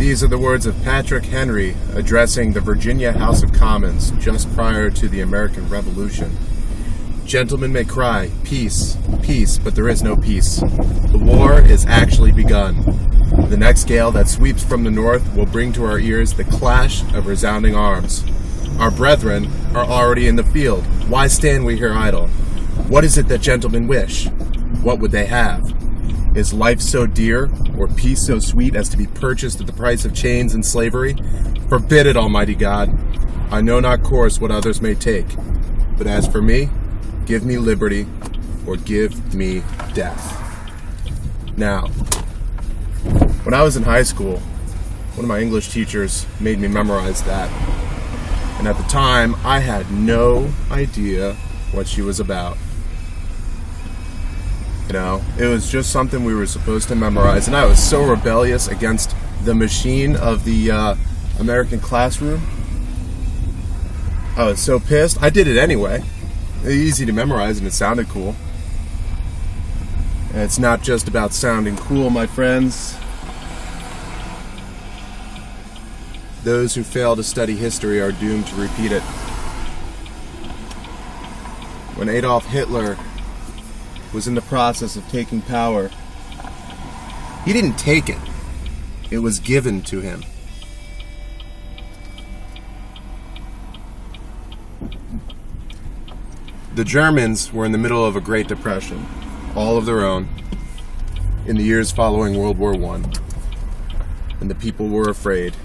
These are the words of Patrick Henry addressing the Virginia House of Commons just prior to the American Revolution. Gentlemen may cry, peace, peace, but there is no peace. The war is actually begun. The next gale that sweeps from the north will bring to our ears the clash of resounding arms. Our brethren are already in the field. Why stand we here idle? What is it that gentlemen wish? What would they have? Is life so dear, or peace so sweet as to be purchased at the price of chains and slavery? Forbid it, Almighty God. I know not course what others may take. But as for me, give me liberty, or give me death. Now, when I was in high school, one of my English teachers made me memorize that. And at the time, I had no idea what she was about. You know, it was just something we were supposed to memorize, and I was so rebellious against the machine of the American classroom. I was so pissed. I did it anyway. It was easy to memorize, and it sounded cool. And it's not just about sounding cool, my friends. Those who fail to study history are doomed to repeat it. When Adolf Hitler was in the process of taking power, he didn't take it. It was given to him. The Germans were in the middle of a Great Depression, all of their own, in the years following World War I, and the people were afraid.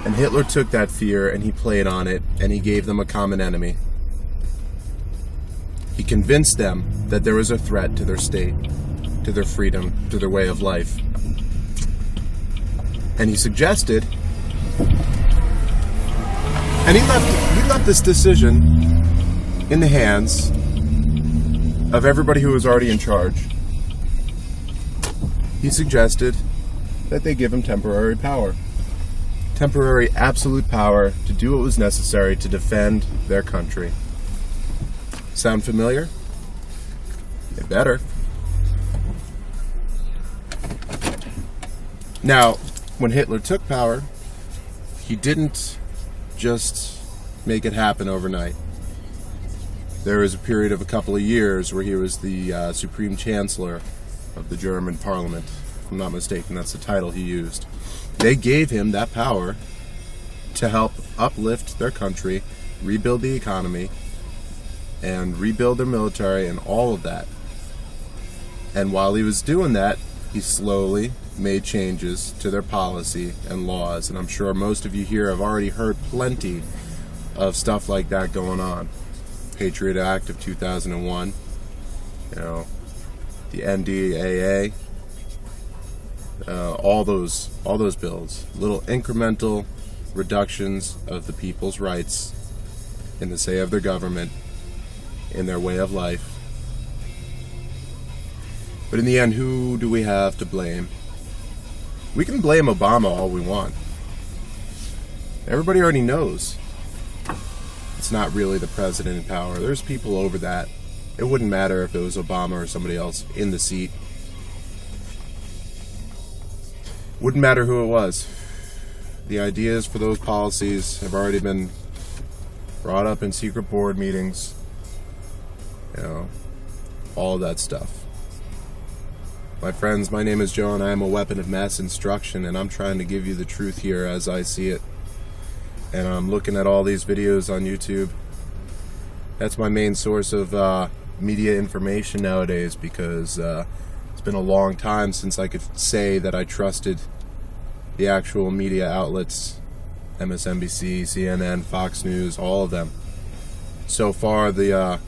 And Hitler took that fear and he played on it, and he gave them a common enemy. He convinced them that there was a threat to their state, to their freedom, to their way of life. And he suggested, and he left this decision in the hands of everybody who was already in charge. He suggested that they give him temporary power. Temporary absolute power to do what was necessary to defend their country. Sound familiar? It better. Now, when Hitler took power, he didn't just make it happen overnight. There was a period of a couple of years where he was the Supreme Chancellor of the German Parliament. If I'm not mistaken, that's the title he used. They gave him that power to help uplift their country, rebuild the economy, and rebuild their military and all of that. And while he was doing that, he slowly made changes to their policy and laws. And I'm sure most of you here have already heard plenty of stuff like that going on. Patriot Act of 2001, you know, the NDAA, all those bills, little incremental reductions of the people's rights in the say of their government, in their way of life. But in the end, who do we have to blame? We can blame Obama all we want. Everybody already knows it's not really the president in power. There's people over that. It wouldn't matter if it was Obama or somebody else in the seat. Wouldn't matter who it was. The ideas for those policies have already been brought up in secret board meetings. You know, all of that stuff. My friends, my name is Joe, and I am a weapon of mass instruction, and I'm trying to give you the truth here as I see it. And I'm looking at all these videos on YouTube. That's my main source of media information nowadays, because it's been a long time since I could say that I trusted the actual media outlets, MSNBC, CNN, Fox News, all of them. So far, the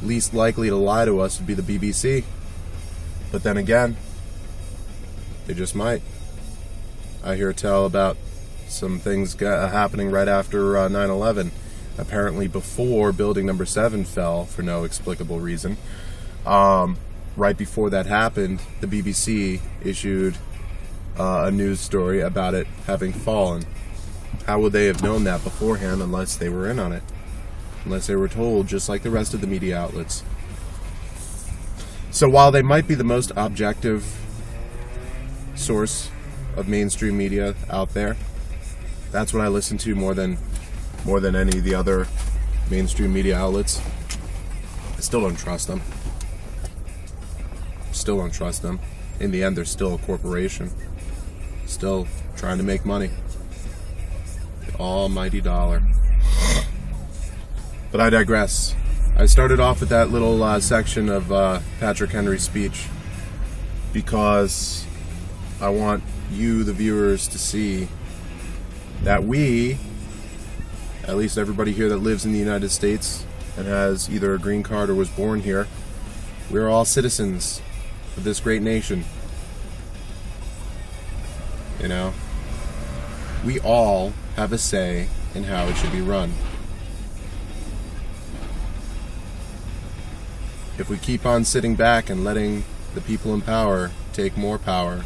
least likely to lie to us would be the BBC. But then again, they just might. I hear tell about some things happening right after 9/11. Apparently before Building Number 7 fell for no explicable reason. Right before that happened, the BBC issued a news story about it having fallen. How would they have known that beforehand unless they were in on it? Unless they were told, just like the rest of the media outlets. So while they might be the most objective source of mainstream media out there. That's what I listen to more than any of the other mainstream media outlets. I still don't trust them. Still don't trust them. In the end, they're still a corporation. Still trying to make money. The almighty dollar. But I digress. I started off with that little section of Patrick Henry's speech because I want you, the viewers, to see that we, at least everybody here that lives in the United States and has either a green card or was born here, we're all citizens of this great nation. You know, we all have a say in how it should be run. If we keep on sitting back and letting the people in power take more power,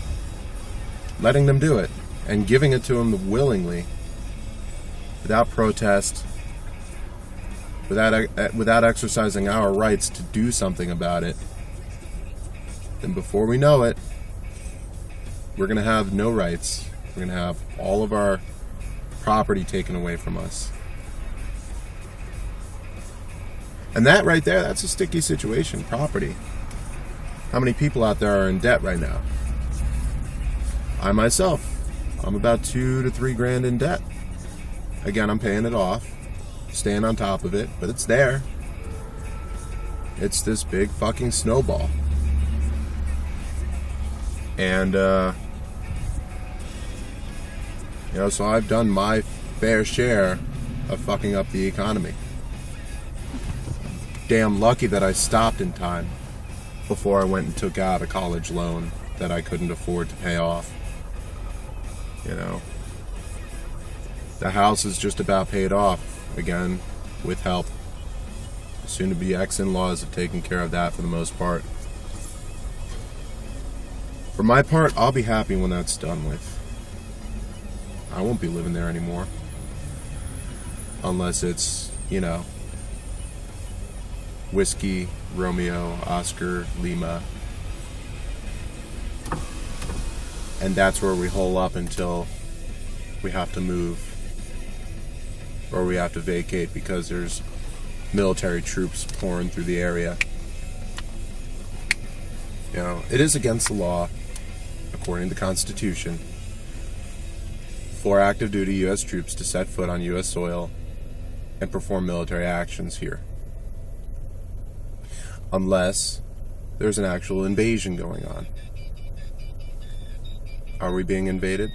letting them do it, and giving it to them willingly, without protest, without exercising our rights to do something about it, then before we know it, we're going to have no rights. We're going to have all of our property taken away from us. And that right there, that's a sticky situation, property. How many people out there are in debt right now? I myself, I'm about $2,000 to $3,000 in debt. Again, I'm paying it off, staying on top of it, but it's there. It's this big fucking snowball. And, so I've done my fair share of fucking up the economy. Damn lucky that I stopped in time before I went and took out a college loan that I couldn't afford to pay off. You know, the house is just about paid off, again, with help. Soon-to-be ex-in-laws have taken care of that for the most part. For my part, I'll be happy when that's done with. I won't be living there anymore. Unless it's, Whiskey, Romeo, Oscar, Lima. And that's where we hole up until we have to move. Or we have to vacate because there's military troops pouring through the area. It is against the law, according to the Constitution, for active duty U.S. troops to set foot on U.S. soil and perform military actions here. Unless there's an actual invasion going on. Are we being invaded?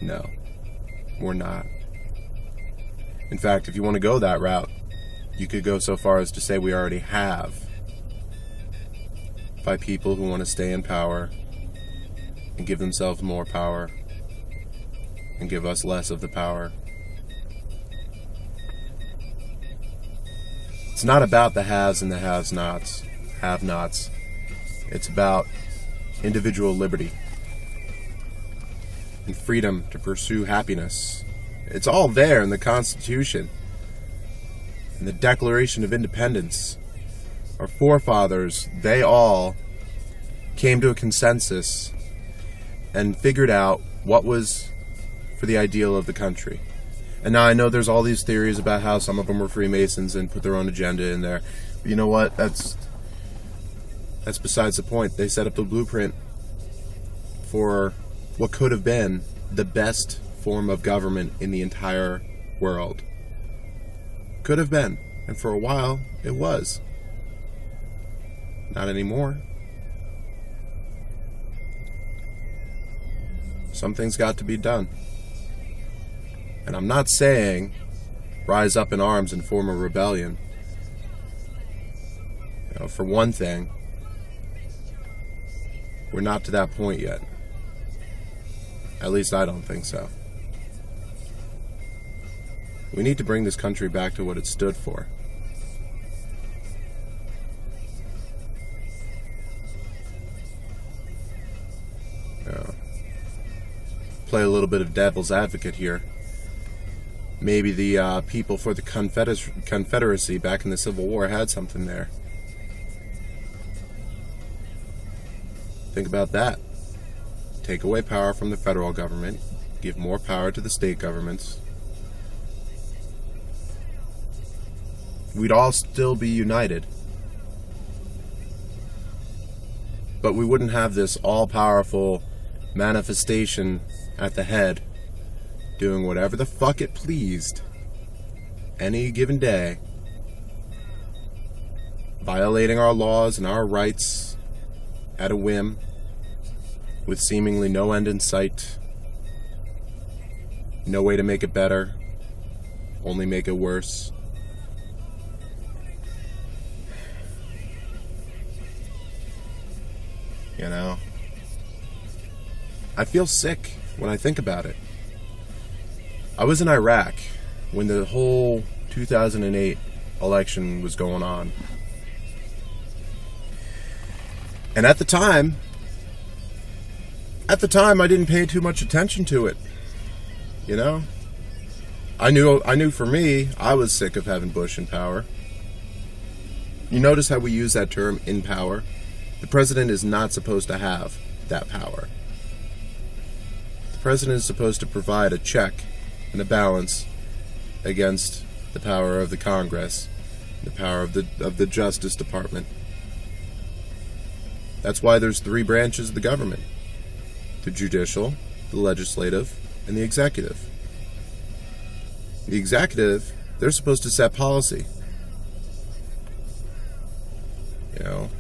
No, we're not. In fact, if you want to go that route, you could go so far as to say we already have, by people who want to stay in power and give themselves more power and give us less of the power. It's not about the haves and the have-nots. It's about individual liberty and freedom to pursue happiness. It's all there in the Constitution, in the Declaration of Independence. Our forefathers, they all came to a consensus and figured out what was for the ideal of the country. And now I know there's all these theories about how some of them were Freemasons and put their own agenda in there. But you know what? That's besides the point. They set up the blueprint for what could have been the best form of government in the entire world. Could have been. And for a while, it was. Not anymore. Something's got to be done. And I'm not saying rise up in arms and form a rebellion. For one thing, we're not to that point yet. At least I don't think so. We need to bring this country back to what it stood for. Play a little bit of devil's advocate here. Maybe the people for the Confederacy back in the Civil War had something there. Think about that. take away power from the federal government, give more power to the state governments, we'd all still be united. But we wouldn't have this all-powerful manifestation at the head doing whatever the fuck it pleased any given day, violating our laws and our rights at a whim with seemingly no end in sight, no way to make it better, only make it worse. You know, I feel sick when I think about it. I was in Iraq when the whole 2008 election was going on. And at the time I didn't pay too much attention to it. You know? I knew for me, I was sick of having Bush in power. You notice how we use that term, in power? The president is not supposed to have that power. The president is supposed to provide a check and a balance against the power of the Congress, the power of the Justice Department. That's why there's 3 branches of the government: the judicial, the legislative, and the executive. The executive, they're supposed to set policy. You know?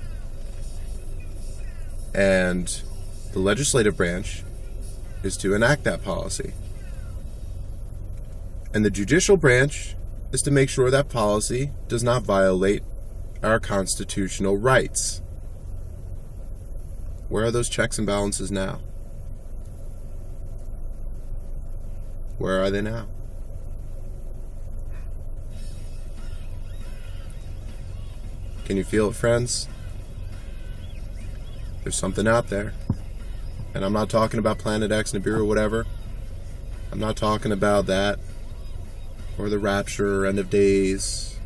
And the legislative branch is to enact that policy. And the judicial branch is to make sure that policy does not violate our constitutional rights. Where are those checks and balances now? Where are they now? Can you feel it, friends? There's something out there. And I'm not talking about Planet X, Nibiru, or whatever. I'm not talking about that. Or the rapture, or end of days.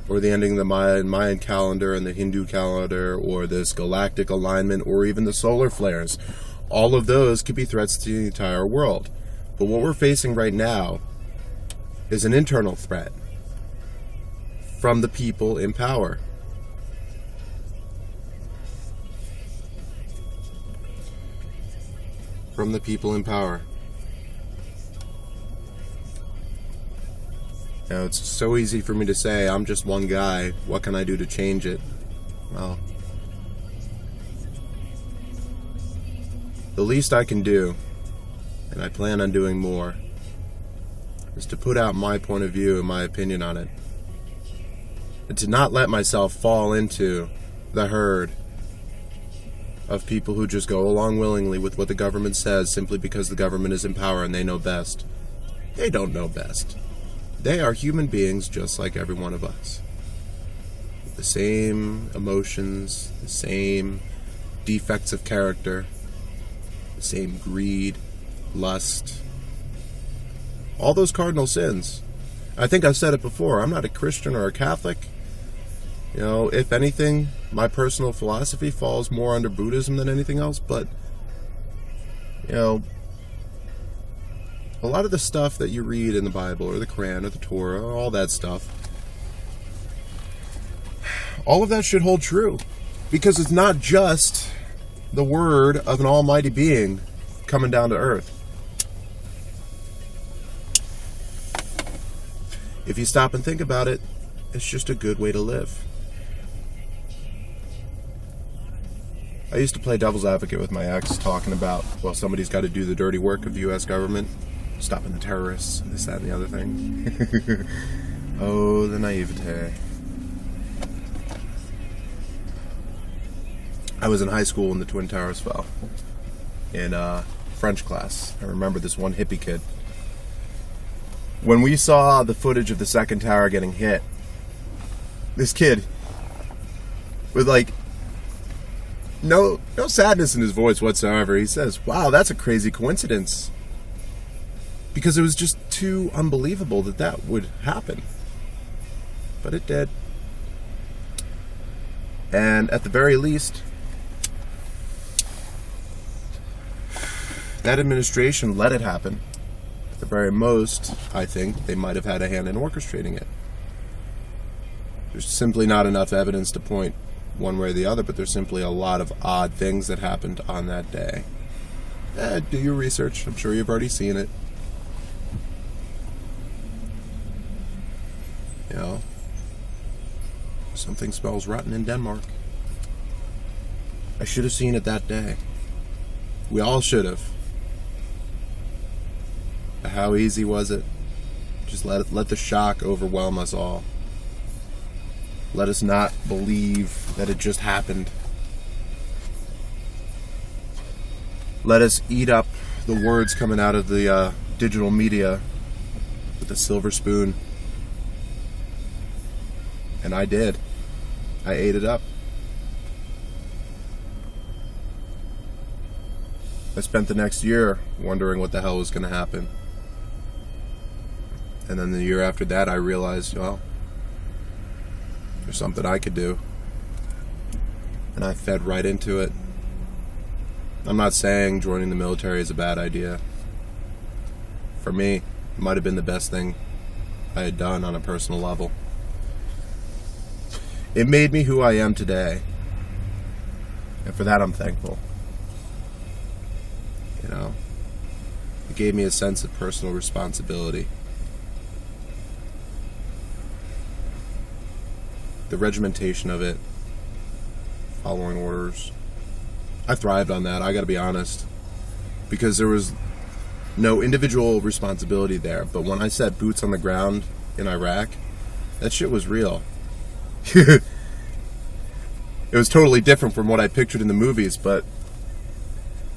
Or the ending of the Mayan calendar and the Hindu calendar. Or this galactic alignment. Or even the solar flares. All of those could be threats to the entire world. But what we're facing right now is an internal threat from the people in power. From the people in power. You know, it's so easy for me to say, I'm just one guy, what can I do to change it? Well, the least I can do, and I plan on doing more, is to put out my point of view and my opinion on it. And to not let myself fall into the herd of people who just go along willingly with what the government says simply because the government is in power and they know best. They don't know best. They are human beings just like every one of us. The same emotions, the same defects of character, the same greed, lust, all those cardinal sins. I think I've said it before, I'm not a Christian or a Catholic. You know, if anything, my personal philosophy falls more under Buddhism than anything else, but, you know, a lot of the stuff that you read in the Bible, or the Quran, or the Torah, or all that stuff, all of that should hold true. Because it's not just the word of an almighty being coming down to earth. If you stop and think about it, it's just a good way to live. I used to play devil's advocate with my ex, talking about, well, somebody's got to do the dirty work of the U.S. government, stopping the terrorists, and this, that, and the other thing. Oh, the naivete. I was in high school when the Twin Towers fell, in French class. I remember this one hippie kid. When we saw the footage of the second tower getting hit, this kid, with like no sadness in his voice whatsoever, he says, "Wow, that's a crazy coincidence." Because it was just too unbelievable that would happen. But it did. And at the very least, That administration let it happen. At the very most, I think they might have had a hand in orchestrating it. There's simply not enough evidence to point one way or the other, but there's simply a lot of odd things that happened on that day. Do your research. I'm sure you've already seen it. You know, something smells rotten in Denmark. I should have seen it that day. We all should have. But how easy was it? Just let the shock overwhelm us all. Let us not believe that it just happened. Let us eat up the words coming out of the digital media with a silver spoon. And I did. I ate it up. I spent the next year wondering what the hell was going to happen. And then the year after that, I realized, well, there's something I could do. And I fed right into it. I'm not saying joining the military is a bad idea. For me, it might have been the best thing I had done on a personal level. It made me who I am today. And for that, I'm thankful. You know, it gave me a sense of personal responsibility. The regimentation of it, following orders, I thrived on that, I gotta be honest, because there was no individual responsibility there. But when I set boots on the ground in Iraq, that shit was real. It was totally different from what I pictured in the movies, but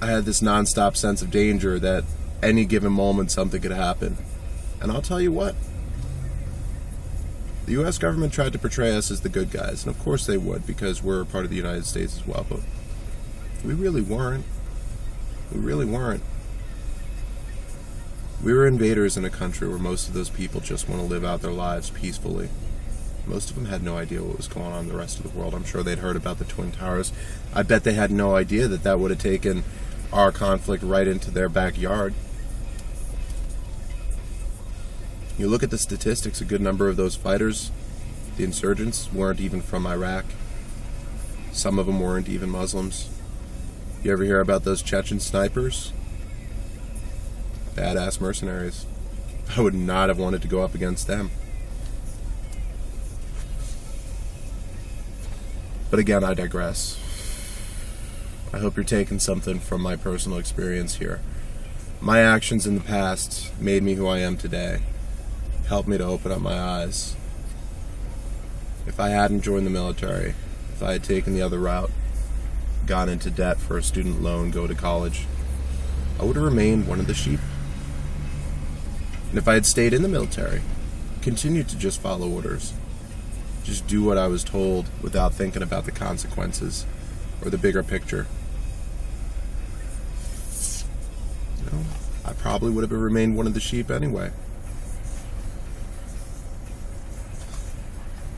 I had this nonstop sense of danger that any given moment something could happen. And I'll tell you what, the U.S. government tried to portray us as the good guys, and of course they would, because we're a part of the United States as well, but we really weren't. We really weren't. We were invaders in a country where most of those people just want to live out their lives peacefully. Most of them had no idea what was going on in the rest of the world. I'm sure they'd heard about the Twin Towers. I bet they had no idea that that would have taken our conflict right into their backyard. You look at the statistics, a good number of those fighters, the insurgents, weren't even from Iraq. Some of them weren't even Muslims. You ever hear about those Chechen snipers? Badass mercenaries. I would not have wanted to go up against them. But again, I digress. I hope you're taking something from my personal experience here. My actions in the past made me who I am today. Helped me to open up my eyes. If I hadn't joined the military, if I had taken the other route, gone into debt for a student loan, go to college, I would have remained one of the sheep. And if I had stayed in the military, continued to just follow orders, just do what I was told without thinking about the consequences or the bigger picture, you know, I probably would have remained one of the sheep anyway.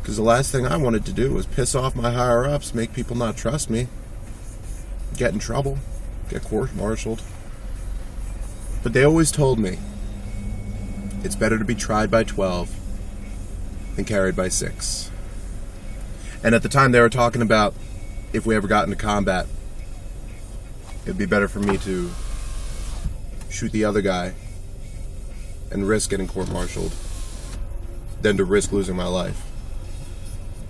Because the last thing I wanted to do was piss off my higher-ups, make people not trust me, get in trouble, get court-martialed. But they always told me, it's better to be tried by 12 than carried by 6. And at the time they were talking about if we ever got into combat, it'd be better for me to shoot the other guy and risk getting court-martialed than to risk losing my life.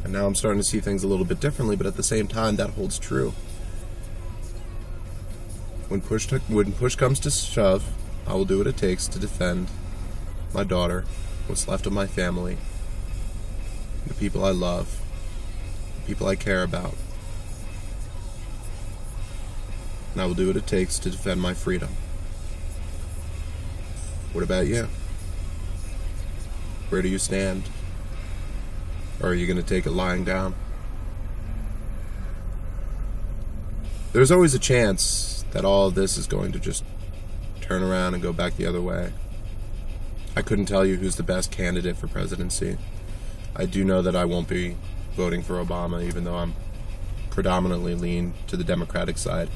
And now I'm starting to see things a little bit differently, but at the same time, that holds true. When push comes to shove, I will do what it takes to defend my daughter, what's left of my family, the people I love, the people I care about. And I will do what it takes to defend my freedom. What about you? Where do you stand? Or are you going to take it lying down? There's always a chance that all of this is going to just turn around and go back the other way. I couldn't tell you who's the best candidate for presidency. I do know that I won't be voting for Obama, even though I'm predominantly lean to the Democratic side.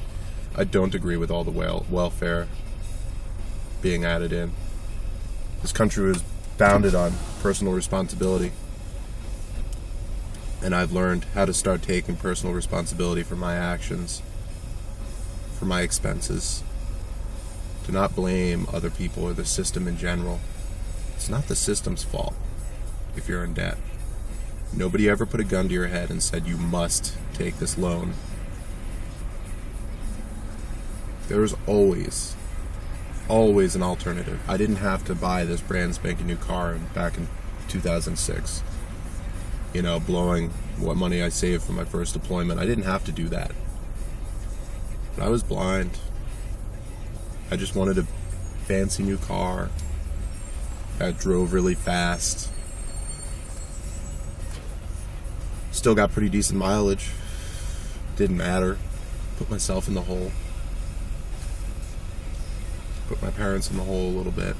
I don't agree with all the welfare being added in. This country was founded on personal responsibility. And I've learned how to start taking personal responsibility for my actions, for my expenses. To not blame other people or the system in general. It's not the system's fault if you're in debt. Nobody ever put a gun to your head and said you must take this loan. There was always an alternative. I didn't have to buy this brand spanking new car back in 2006. Blowing what money I saved from my first deployment. I didn't have to do that. But I was blind. I just wanted a fancy new car that drove really fast. Still got pretty decent mileage. Didn't matter. Put myself in the hole. Put my parents in the hole a little bit.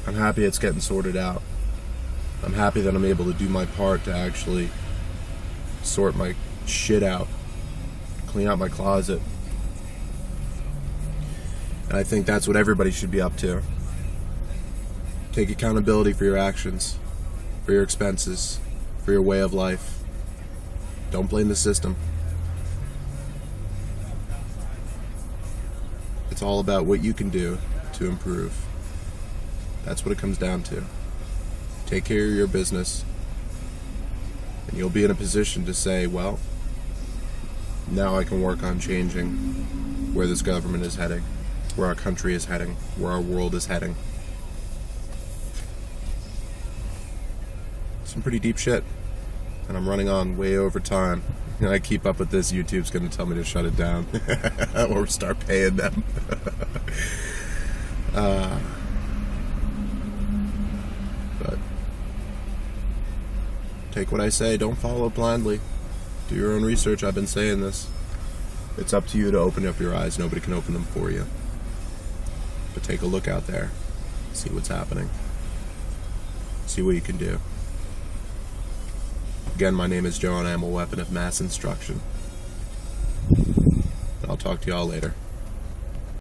I'm happy it's getting sorted out. I'm happy that I'm able to do my part to actually sort my shit out. Clean out my closet. And I think that's what everybody should be up to. Take accountability for your actions, for your expenses, for your way of life. Don't blame the system. It's all about what you can do to improve. That's what it comes down to. Take care of your business, and you'll be in a position to say, well, now I can work on changing where this government is heading, where our country is heading, where our world is heading. Some pretty deep shit, and I'm running on way over time. And I keep up with this, YouTube's going to tell me to shut it down or start paying them. But take what I say, don't follow blindly. Do your own research. I've been saying this. It's up to you to open up your eyes. Nobody can open them for you. But take a look out there. See what's happening. See what you can do. Again, my name is Joe, and I am a weapon of mass instruction. I'll talk to y'all later.